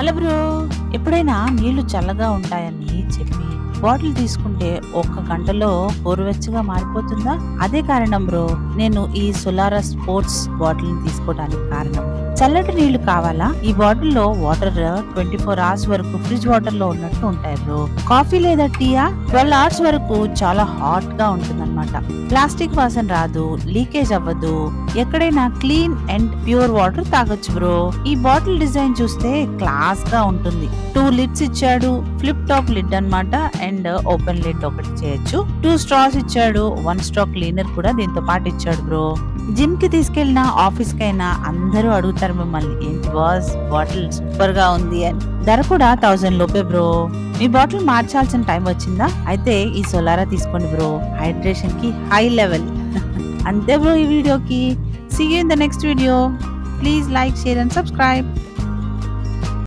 Hello bro. ఎప్పుడైనా నీళ్లు చల్లగా ఉంటాయని చెప్పి బాటిల్ తీసుకుంటే ఒక్క గంటలో గోరువెచ్చగా మారిపోతుందా? అదే కారణం బ్రో. నేను ఈ సోలారా స్పోర్ట్స్ బాటిల్ తీసుకోవడానికి కారణం. చల్లటి నీళ్లు కావాలా? ఈ బాటిల్లో వాటర్ 24 అవర్స్ వరకు ఫ్రిడ్జ్ వాటర్ లో ఉన్నట్టు ఉంటాయి బ్రో. కాఫీ లేదా టీయా 12 అవర్స్ వరకు చాలా హాట్ గా ఉంటుందన్నమాట. ప్లాస్టిక్ వాసన రాదు, లీకేజ్ అవ్వదు. ఎక్కడైనా క్లీన్ అండ్ ప్యూర్ వాటర్ తాగొచ్చు బ్రో. ఈ బాటిల్ డిజైన్ చూస్తే క్లాస్ గా ఉంటుంది. 2 లిడ్స్ ఇచ్చాడు. ఫ్లిప్ టాప్ లిడ్ అన్నమాట. అండ్ ఓపెన్ లిడ్ ఒకటి చేయొచ్చు. 2 స్ట్రాస్ ఇచ్చాడు. 1 స్ట్రా క్లీనర్ కూడా దీంతో పాటు ఇచ్చాడు బ్రో. జిమ్ కి తీసుకెళ్ళినా ఆఫీస్ కైనా అందరూ అడుగుతారు మిమ్మల్ని, ఏంటి బాస్ బాటిల్ సూపర్ గా ఉంది అని. ధర కూడా 1000 లోపే బ్రో. మీ బాటిల్ మార్చాల్సిన టైం వచ్చిందా? అయితే ఈ సోలారా తీసుకోండి బ్రో. హైడ్రేషన్ కి హై లెవెల్. అంతే బ్రో ఈ వీడియోకి. See you in the next video. Please like, share and subscribe.